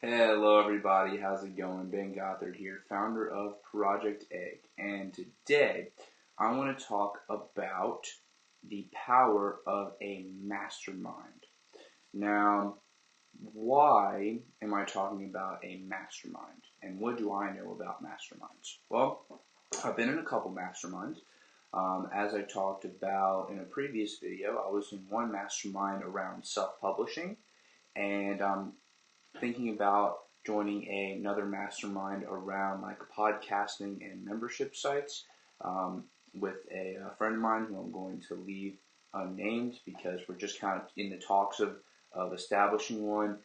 Hello everybody, how's it going? Ben Gothard here, founder of Project Egg, and today I want to talk about the power of a mastermind. Now, why am I talking about a mastermind, and what do I know about masterminds? Well, I've been in a couple masterminds. As I talked about in a previous video, I was in one mastermind around self-publishing, and thinking about joining another mastermind around like podcasting and membership sites with a friend of mine who I'm going to leave unnamed because we're just kind of in the talks of establishing one.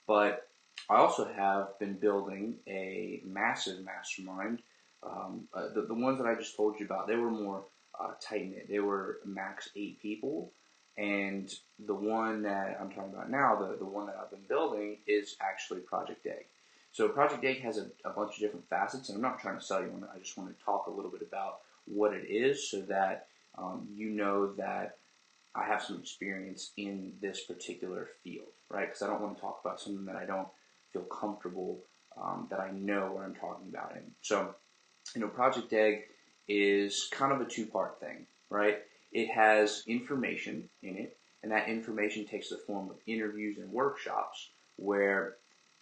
But I also have been building a massive mastermind. The ones that I just told you about, they were more tight-knit. They were max 8 people. And the one that I'm talking about now, the one that I've been building, is actually Project Egg. So Project Egg has a bunch of different facets, and I'm not trying to sell you one. I just want to talk a little bit about what it is so that you know that I have some experience in this particular field, right? Because I don't want to talk about something that I don't feel comfortable, that I know what I'm talking about in. So, Project Egg is kind of a two-part thing, right? It has information in it, and that information takes the form of interviews and workshops where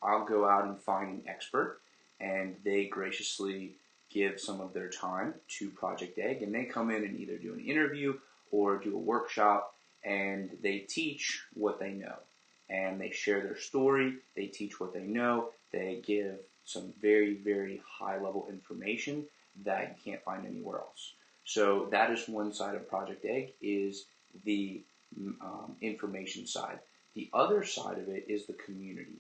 I'll go out and find an expert, and they graciously give some of their time to Project Egg, and they come in and either do an interview or do a workshop, and they teach what they know, and they share their story, they teach what they know, they give some very, very high-level information that you can't find anywhere else. So that is one side of Project Egg, is the information side. The other side of it is the community.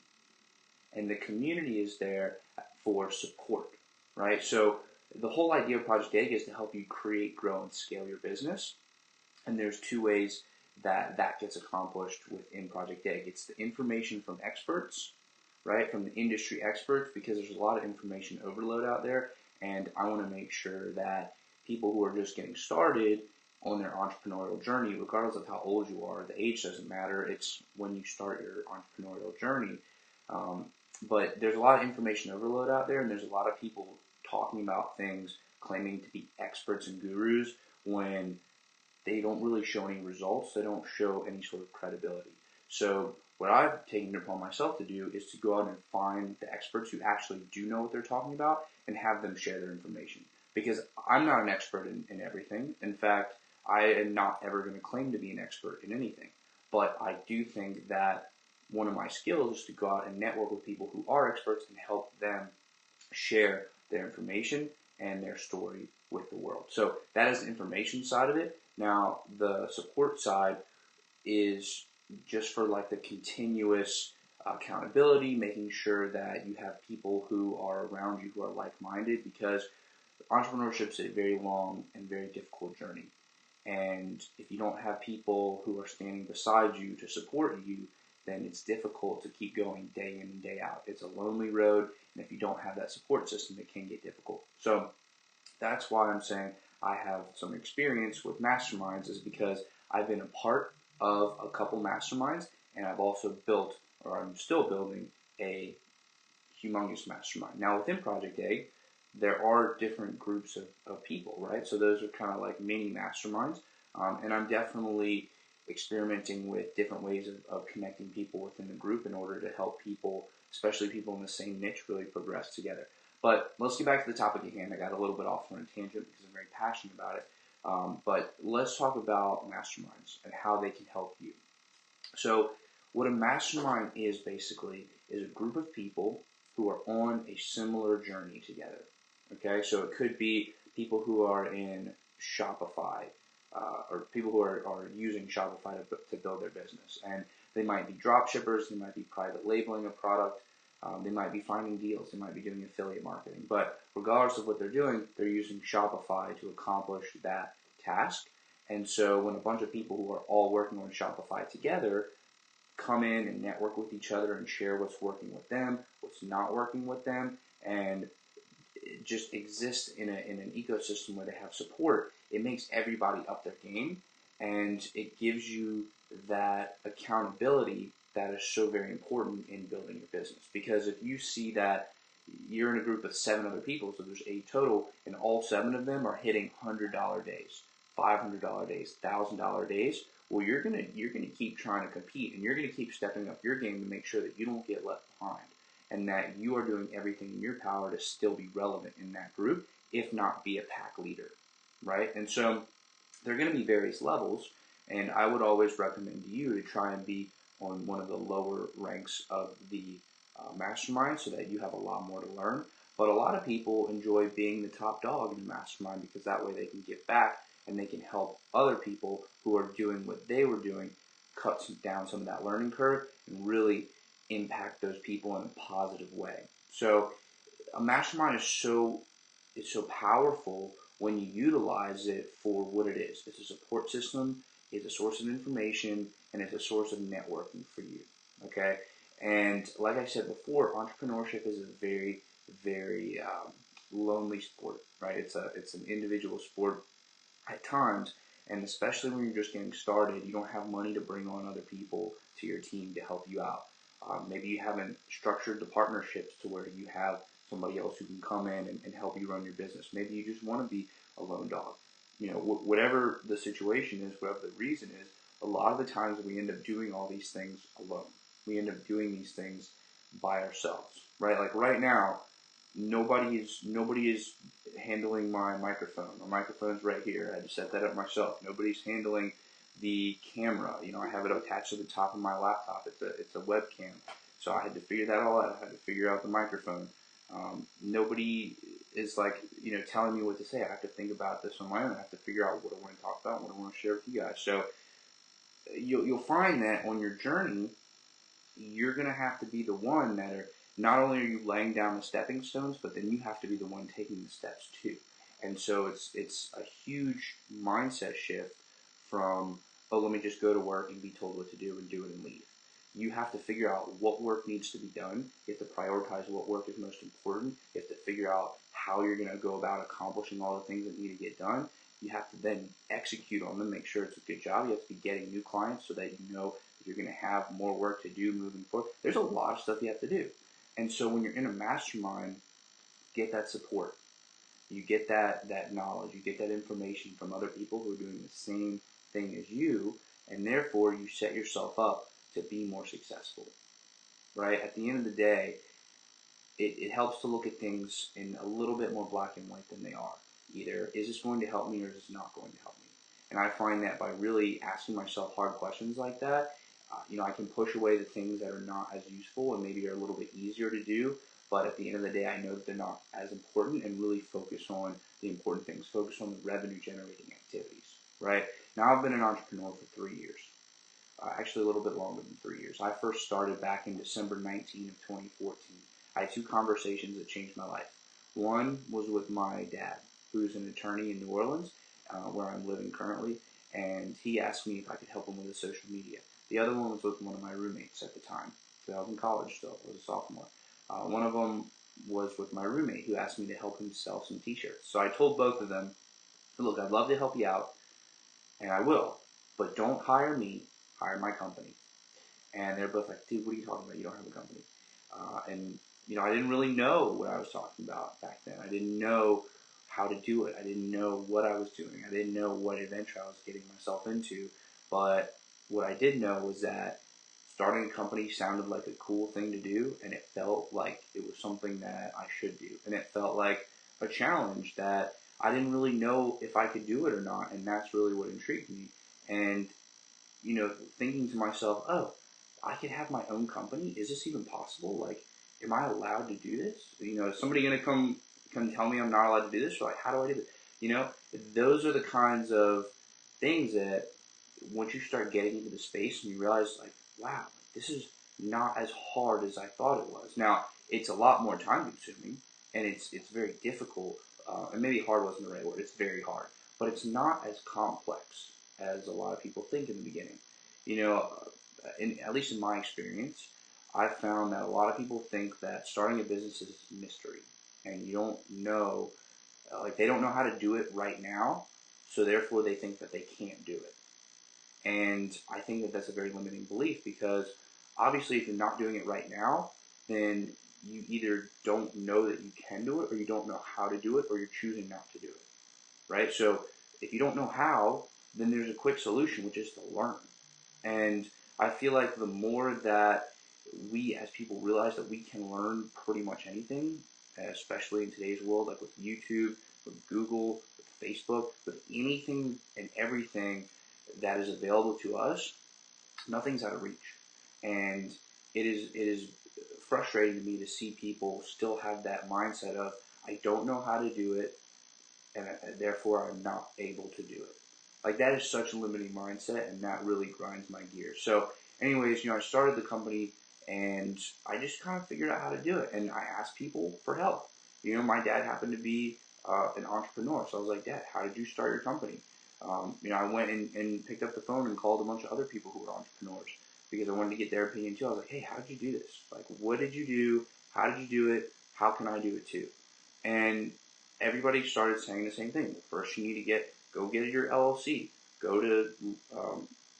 And the community is there for support, right? So the whole idea of Project Egg is to help you create, grow, and scale your business. And there's two ways that that gets accomplished within Project Egg. It's the information from experts, right, from the industry experts, because there's a lot of information overload out there, and I want to make sure that people who are just getting started on their entrepreneurial journey, regardless of how old you are, the age doesn't matter, it's when you start your entrepreneurial journey. But there's a lot of information overload out there, and there's a lot of people talking about things, claiming to be experts and gurus, when they don't really show any results, they don't show any sort of credibility. So what I've taken it upon myself to do is to go out and find the experts who actually do know what they're talking about and have them share their information. Because I'm not an expert in everything. In fact, I am not ever going to claim to be an expert in anything. But I do think that one of my skills is to go out and network with people who are experts and help them share their information and their story with the world. So that is the information side of it. Now, the support side is just for like the continuous accountability, making sure that you have people who are around you who are like-minded, because entrepreneurship is a very long and very difficult journey. And if you don't have people who are standing beside you to support you, then it's difficult to keep going day in and day out. It's a lonely road, and if you don't have that support system, it can get difficult. So that's why I'm saying I have some experience with masterminds, is because I've been a part of a couple masterminds, and I've also built, or I'm still building, a humongous mastermind. Now within Project Egg, there are different groups of people, right? So those are kind of like mini masterminds, and I'm definitely experimenting with different ways of connecting people within the group in order to help people, especially people in the same niche, really progress together. But let's get back to the topic at hand. I got a little bit off on a tangent because I'm very passionate about it. But let's talk about masterminds and how they can help you. So what a mastermind is basically is a group of people who are on a similar journey together. Okay, so it could be people who are in Shopify, or people who are using Shopify to build their business. And they might be drop shippers, they might be private labeling a product, they might be finding deals, they might be doing affiliate marketing. But regardless of what they're doing, they're using Shopify to accomplish that task. And so when a bunch of people who are all working on Shopify together come in and network with each other and share what's working with them, what's not working with them, and just exist in an ecosystem where they have support, it makes everybody up their game, and it gives you that accountability that is so very important in building your business. Because if you see that you're in a group of 7 other people, so there's 8 total, and all 7 of them are hitting $100 days, $500 days, $1,000 days, well, you're gonna keep trying to compete, and you're gonna keep stepping up your game to make sure that you don't get left behind, and that you are doing everything in your power to still be relevant in that group, if not be a pack leader, right? And so there are going to be various levels, and I would always recommend you to try and be on one of the lower ranks of the mastermind so that you have a lot more to learn. But a lot of people enjoy being the top dog in the mastermind because that way they can give back and they can help other people who are doing what they were doing cut down some of that learning curve and really impact those people in a positive way. So a mastermind is so powerful when you utilize it for what it is. It's a support system, it's a source of information, and it's a source of networking for you. Okay? And like I said before, entrepreneurship is a very, very lonely sport, right? It's an individual sport at times, and especially when you're just getting started, you don't have money to bring on other people to your team to help you out. Maybe you haven't structured the partnerships to where you have somebody else who can come in and help you run your business. Maybe you just want to be a lone dog. Whatever the situation is, whatever the reason is, a lot of the times we end up doing all these things alone. We end up doing these things by ourselves, right? Like right now, nobody is handling my microphone. My microphone's right here. I had to set that up myself. Nobody's handling the camera. I have it attached to the top of my laptop. It's a webcam. So I had to figure that all out. I had to figure out the microphone. Nobody is telling me what to say. I have to think about this on my own. I have to figure out what I want to talk about, what I want to share with you guys. So you'll find that on your journey, you're going to have to be the one that are, not only are you laying down the stepping stones, but then you have to be the one taking the steps too. And so it's a huge mindset shift from, oh, let me just go to work and be told what to do and do it and leave. You have to figure out what work needs to be done. You have to prioritize what work is most important. You have to figure out how you're going to go about accomplishing all the things that need to get done. You have to then execute on them, make sure it's a good job. You have to be getting new clients so that you know that you're going to have more work to do moving forward. There's a lot of stuff you have to do. And so when you're in a mastermind, get that support. You get that knowledge. You get that information from other people who are doing the same thing as you, and therefore you set yourself up to be more successful, right? At the end of the day, it helps to look at things in a little bit more black and white than they are. Either, is this going to help me or is this not going to help me? And I find that by really asking myself hard questions like that, I can push away the things that are not as useful and maybe are a little bit easier to do, but at the end of the day, I know that they're not as important, and really focus on the important things, focus on the revenue generating activities, right? Now, I've been an entrepreneur for 3 years. Actually a little bit longer than 3 years. I first started back in December 19 of 2014. I had 2 conversations that changed my life. One was with my dad, who's an attorney in New Orleans, where I'm living currently, and he asked me if I could help him with his social media. The other one was with one of my roommates at the time. So I was in college still, I was a sophomore. One of them was with my roommate, who asked me to help him sell some t-shirts. So I told both of them, look, I'd love to help you out, and I will, but don't hire me, hire my company. And they're both like, dude, what are you talking about? You don't have a company. And I didn't really know what I was talking about back then. I didn't know how to do it. I didn't know what I was doing. I didn't know what adventure I was getting myself into. But what I did know was that starting a company sounded like a cool thing to do, and it felt like it was something that I should do. And it felt like a challenge that I didn't really know if I could do it or not, and that's really what intrigued me. And thinking to myself, oh, I could have my own company? Is this even possible? Like, am I allowed to do this? Is somebody going to come tell me I'm not allowed to do this? Or like, how do I do this? Those are the kinds of things that once you start getting into the space and you realize, like, wow, this is not as hard as I thought it was. Now, it's a lot more time consuming, and it's very difficult, and maybe hard wasn't the right word. It's very hard, but it's not as complex as a lot of people think in the beginning. At least in my experience, I've found that a lot of people think that starting a business is a mystery, and you don't know, they don't know how to do it right now, so therefore they think that they can't do it. And I think that that's a very limiting belief, because Obviously, if you're not doing it right now, then you either don't know that you can do it, or you don't know how to do it, or you're choosing not to do it, right? So if you don't know how, then there's a quick solution, which is to learn. And I feel like the more that we as people realize that we can learn pretty much anything, especially in today's world, like with YouTube, with Google, with Facebook, with anything and everything that is available to us, nothing's out of reach. And it is frustrating to me to see people still have that mindset of, I don't know how to do it, and therefore I'm not able to do it. Like, that is such a limiting mindset, and that really grinds my gears. So anyways, I started the company, and I just kind of figured out how to do it, and I asked people for help. My dad happened to be an entrepreneur, so I was like, Dad, how did you start your company? I went and picked up the phone and called a bunch of other people who were entrepreneurs, because I wanted to get their opinion too. I was like, hey, how did you do this? Like, what did you do? How did you do it? How can I do it too? And everybody started saying the same thing. First, you need to go get your LLC. Go to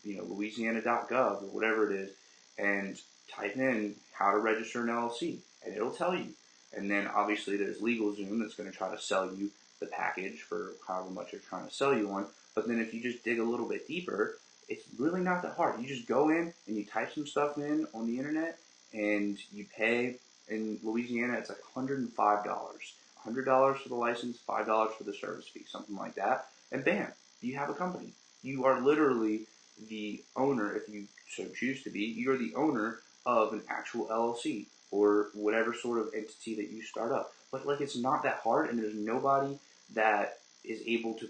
Louisiana.gov or whatever it is, and type in how to register an LLC, and it'll tell you. And then obviously there's LegalZoom that's going to try to sell you the package for however much they're trying to sell you on. But then if you just dig a little bit deeper, it's really not that hard. You just go in and you type some stuff in on the internet, and you pay. In Louisiana, it's like $105. $100 for the license, $5 for the service fee, something like that. And bam, you have a company. You are literally the owner, if you so choose to be, you're the owner of an actual LLC or whatever sort of entity that you start up. But it's not that hard, and there's nobody that is able to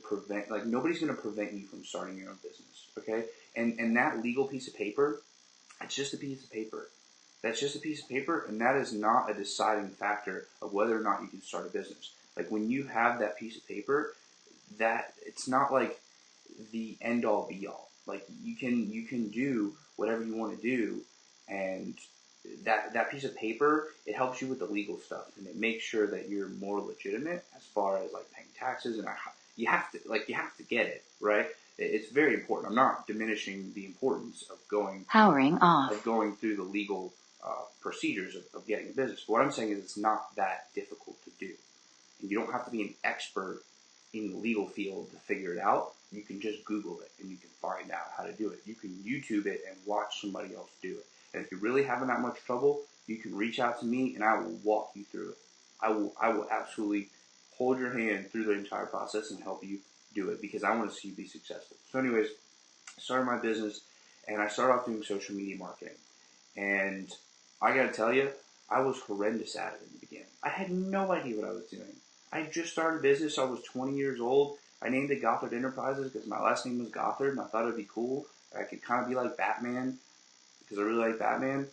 nobody's going to prevent you from starting your own business, okay? And that legal piece of paper, it's just a piece of paper. That's just a piece of paper, and that is not a deciding factor of whether or not you can start a business. Like, when you have that piece of paper, that it's not like the end all be all. Like, you can do whatever you want to do, and that piece of paper, it helps you with the legal stuff, and it makes sure that you're more legitimate as far as paying taxes, and you have to get it right. It's very important. I'm not diminishing the importance of going through the legal procedures of getting a business. But what I'm saying is, it's not that difficult to do, and you don't have to be an expert in the legal field to figure it out. You can just Google it, and you can find out how to do it. You can YouTube it and watch somebody else do it. And if you're really having that much trouble, you can reach out to me, and I will walk you through it. I will absolutely hold your hand through the entire process and help you do it, because I want to see you be successful. So anyways, I started my business, and I started off doing social media marketing. And I got to tell you, I was horrendous at it in the beginning. I had no idea what I was doing. I just started a business. I was 20 years old. I named it Gothard Enterprises because my last name was Gothard, and I thought it would be cool. I could kind of be like Batman, because I really like Batman.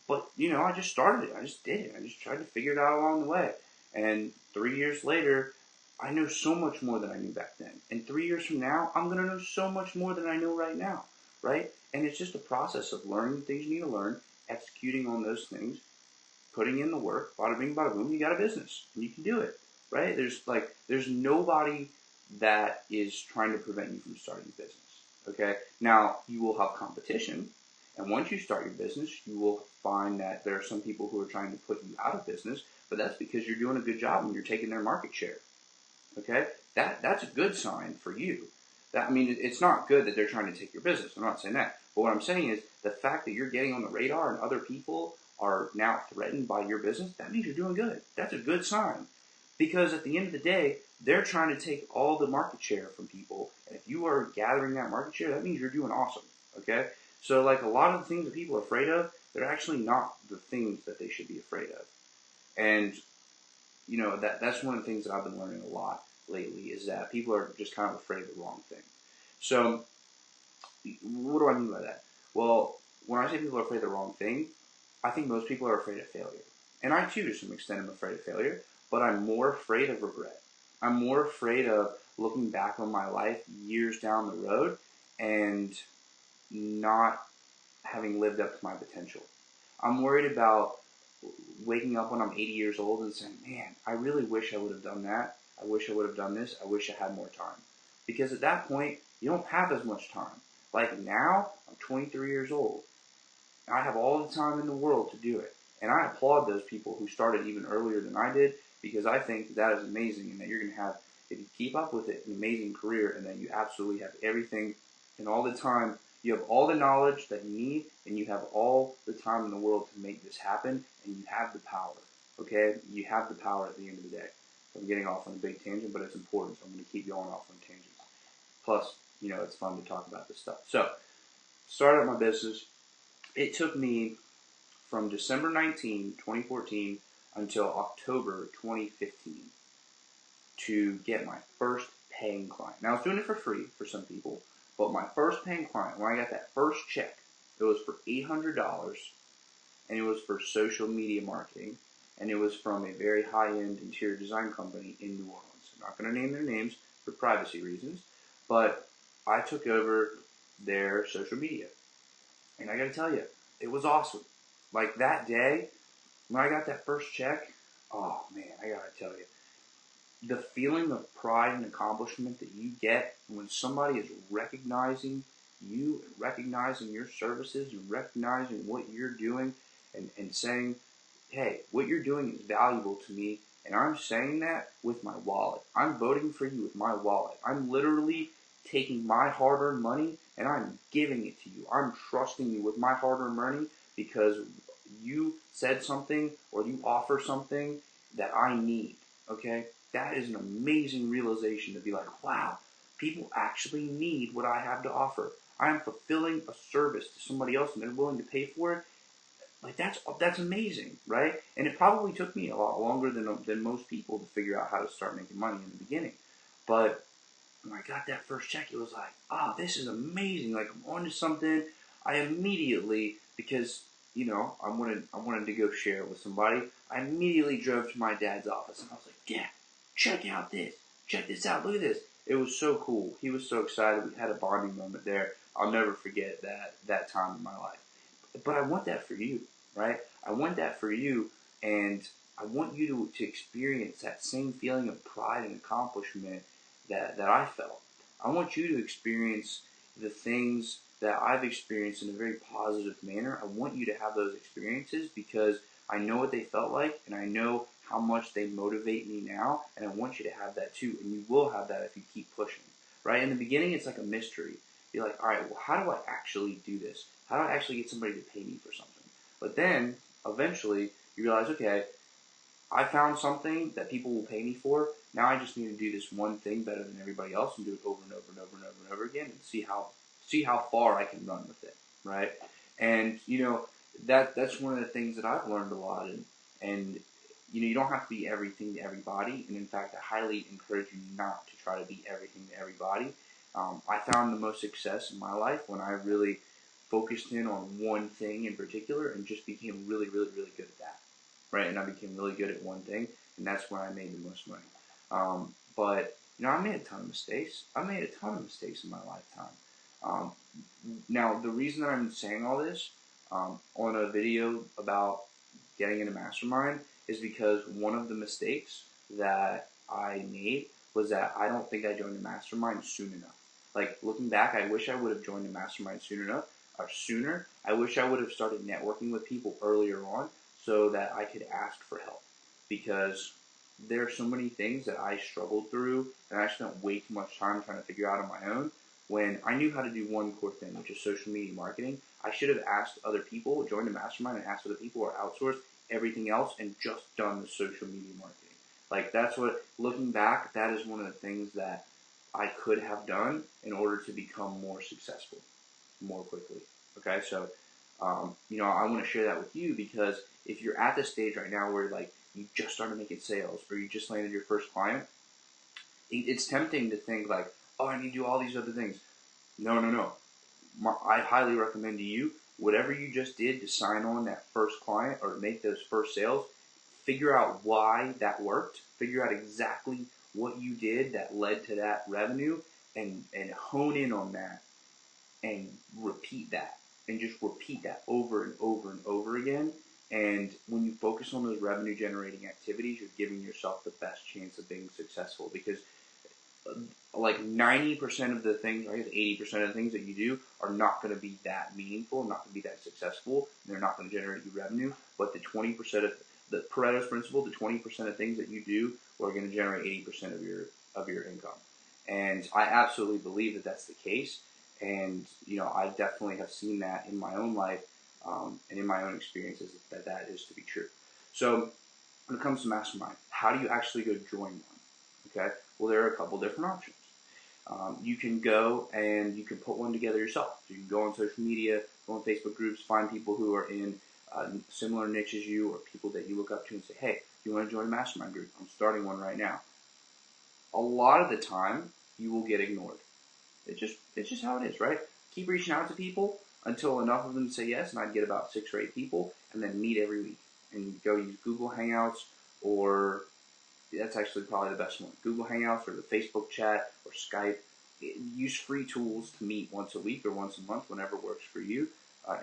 But, I just started it. I just did it. I just tried to figure it out along the way. And 3 years later, I know so much more than I knew back then. And 3 years from now, I'm going to know so much more than I know right now, right? And it's just a process of learning the things you need to learn, executing on those things, putting in the work, bada bing, bada boom, you got a business, and you can do it, right? There's nobody that is trying to prevent you from starting a business, okay? Now, you will have competition, and once you start your business, you will find that there are some people who are trying to put you out of business, but that's because you're doing a good job and you're taking their market share, okay? That's a good sign for you. It's not good that they're trying to take your business. I'm not saying that. But what I'm saying is, the fact that you're getting on the radar and other people are now threatened by your business, that means you're doing good. That's a good sign. Because at the end of the day, they're trying to take all the market share from people. And if you are gathering that market share, that means you're doing awesome. Okay? So a lot of the things that people are afraid of, they're actually not the things that they should be afraid of. And, that's one of the things that I've been learning a lot lately, is that people are just kind of afraid of the wrong thing. So, what do I mean by that? Well, when I say people are afraid of the wrong thing, I think most people are afraid of failure. And I too, to some extent, am afraid of failure, but I'm more afraid of regret. I'm more afraid of looking back on my life years down the road and not having lived up to my potential. I'm worried about waking up when I'm 80 years old and saying, man, I really wish I would have done that. I wish I would have done this. I wish I had more time. Because at that point, you don't have as much time. Like now, I'm 23 years old. And I have all the time in the world to do it. And I applaud those people who started even earlier than I did, because I think that is amazing, and that you're going to have, if you keep up with it, an amazing career, and that you absolutely have everything and all the time. You have all the knowledge that you need, and you have all the time in the world to make this happen, and you have the power. Okay? You have the power at the end of the day. I'm getting off on a big tangent, but it's important, so I'm going to keep going off on tangents. Plus, it's fun to talk about this stuff. So, started my business. It took me from December 19, 2014 until October 2015 to get my first paying client. Now, I was doing it for free for some people, but my first paying client, when I got that first check, it was for $800, and it was for social media marketing, and it was from a very high-end interior design company in New Orleans. I'm not going to name their names for privacy reasons, but I took over their social media. And I got to tell you, it was awesome. Like that day, when I got that first check, oh man, I got to tell you, the feeling of pride and accomplishment that you get when somebody is recognizing you, and recognizing your services, and recognizing what you're doing, and saying, hey, what you're doing is valuable to me, and I'm saying that with my wallet. I'm voting for you with my wallet. I'm literally taking my hard-earned money and I'm giving it to you. I'm trusting you with my hard-earned money because you said something or you offer something that I need, okay? That is an amazing realization to be like, wow, people actually need what I have to offer. I am fulfilling a service to somebody else and they're willing to pay for it. Like that's amazing, right? And it probably took me a lot longer than most people to figure out how to start making money in the beginning. But when I got that first check, it was like, oh, this is amazing. Like I'm onto something. I immediately, because I wanted to go share it with somebody. I immediately drove to my dad's office and I was like, Dad, check out this. Check this out. Look at this. It was so cool. He was so excited. We had a bonding moment there. I'll never forget that time in my life. But I want that for you, right? I want that for you, and I want you to experience that same feeling of pride and accomplishment that I felt. I want you to experience the things that I've experienced in a very positive manner. I want you to have those experiences because I know what they felt like, and I know how much they motivate me now, and I want you to have that too, and you will have that if you keep pushing, right? In the beginning, it's like a mystery. You're like, all right, well, how do I actually do this? How do I actually get somebody to pay me for something? But then, eventually, you realize, okay, I found something that people will pay me for. Now I just need to do this one thing better than everybody else and do it over and over and over and over and over again and see how far I can run with it, right? And, that's one of the things that I've learned a lot. And you don't have to be everything to everybody. And in fact, I highly encourage you not to try to be everything to everybody. I found the most success in my life when I really focused in on one thing in particular and just became really, really, really good at that, right? And I became really good at one thing, and that's when I made the most money. But I made a ton of mistakes. I made a ton of mistakes in my lifetime. Now, the reason that I'm saying all this on a video about getting into Mastermind is because one of the mistakes that I made was that I don't think I joined the Mastermind soon enough. Like, looking back, I wish I would have joined the Mastermind sooner. I wish I would have started networking with people earlier on so that I could ask for help. Because there are so many things that I struggled through and I spent way too much time trying to figure out on my own when I knew how to do one core thing, which is social media marketing. I should have asked other people, joined the Mastermind and asked other people, or outsourced everything else and just done the social media marketing. Like, that's what, looking back, that is one of the things that I could have done in order to become more successful more quickly. Okay, so, I want to share that with you because if you're at this stage right now where, like, you just started making sales or you just landed your first client, it's tempting to think, like, oh, I need to do all these other things. No. I highly recommend to you, whatever you just did to sign on that first client or make those first sales, figure out why that worked, figure out exactly what you did that led to that revenue, and hone in on that and repeat that. And just repeat that over and over and over again. And when you focus on those revenue generating activities, you're giving yourself the best chance of being successful. Because like 90% of the things, I guess 80% of the things that you do are not going to be that meaningful, not going to be that successful, and they're not going to generate you revenue. But the 20% of the Pareto's principle, the 20% of things that you do are going to generate 80% of your income. And I absolutely believe that that's the case. And I definitely have seen that in my own life and in my own experiences that is to be true. So when it comes to Mastermind, how do you actually go join one? Okay, well, there are a couple different options. You can go and you can put one together yourself. So you can go on social media, go on Facebook groups, find people who are in similar niche as you, or people that you look up to, and say, hey, do you want to join a mastermind group? I'm starting one right now. A lot of the time, you will get ignored. It's just how it is, right? Keep reaching out to people until enough of them say yes, and I'd get about 6 or 8 people, and then meet every week. And go use Google Hangouts, or that's actually probably the best one. Google Hangouts or the Facebook chat or Skype. Use free tools to meet once a week or once a month, whenever works for you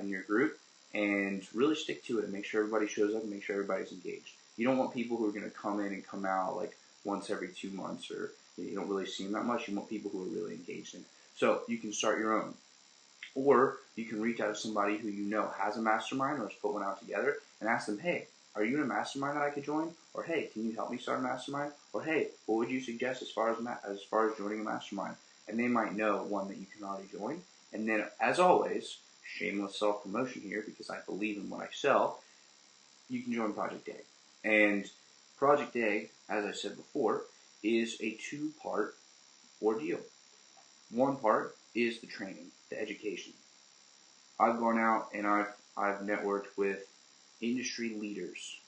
in your group, and really stick to it and make sure everybody shows up and make sure everybody's engaged. You don't want people who are going to come in and come out like once every 2 months, or you don't really see them that much. You want people who are really engaged in it. So you can start your own. Or you can reach out to somebody who you know has a mastermind or has put one out together and ask them, hey, are you in a mastermind that I could join? Or hey, can you help me start a mastermind? Or hey, what would you suggest as far as joining a mastermind? And they might know one that you can already join. And then, as always, shameless self-promotion here because I believe in what I sell, you can join Project Egg. And Project Egg, as I said before, is a 2-part ordeal. One part is the training, the education. I've gone out and I've networked with industry leaders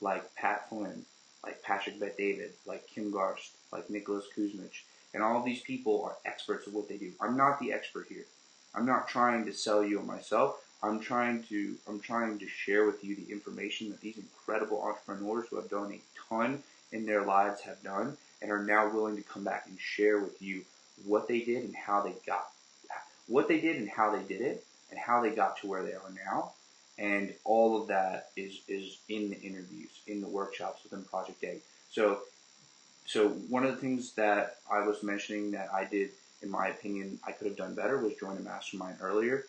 like Pat Flynn, like Patrick Bet-David, like Kim Garst, like Nicholas Kuzmich, and all of these people are experts of what they do. I'm not the expert here. I'm not trying to sell you on myself. I'm trying to share with you the information that these incredible entrepreneurs who have done a ton in their lives have done and are now willing to come back and share with you what they did and how they did it and how they got to where they are now. And all of that is in the interviews, in the workshops within Project Egg. So one of the things that I was mentioning that I did, in my opinion, I could have done better was join a mastermind earlier.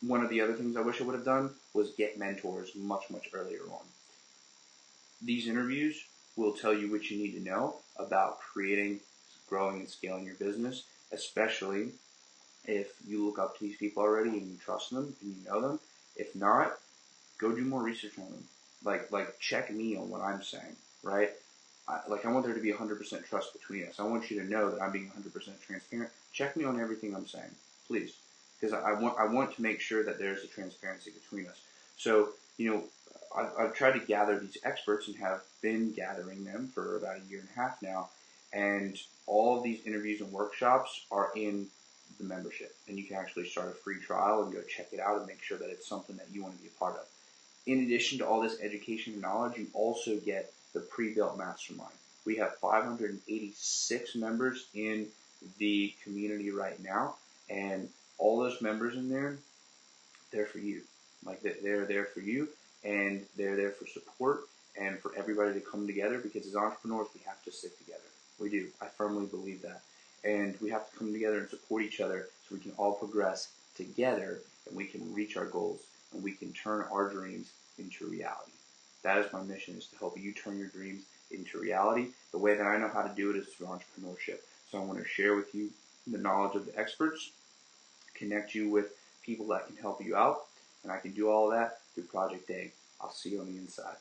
One of the other things I wish I would have done was get mentors much, much earlier on. These interviews will tell you what you need to know about creating, growing, and scaling your business, especially if you look up to these people already and you trust them and you know them. If not, go do more research on them. Like check me on what I'm saying, right? I want there to be 100% trust between us. I want you to know that I'm being 100% transparent. Check me on everything I'm saying, please, because I want to make sure that there's a transparency between us. So I've tried to gather these experts and have been gathering them for about 1.5 years now, and all of these interviews and workshops are in the membership, and you can actually start a free trial and go check it out and make sure that it's something that you want to be a part of. In addition to all this education and knowledge, you also get the pre-built mastermind. We have 586 members in the community right now, and all those members in there, they're for you. Like they're there for you, and they're there for support and for everybody to come together, because as entrepreneurs, we have to stick together. We do. I firmly believe that. And we have to come together and support each other so we can all progress together and we can reach our goals and we can turn our dreams into reality. That is my mission, is to help you turn your dreams into reality. The way that I know how to do it is through entrepreneurship. So I want to share with you the knowledge of the experts, connect you with people that can help you out, and I can do all of that through Project Egg. I'll see you on the inside.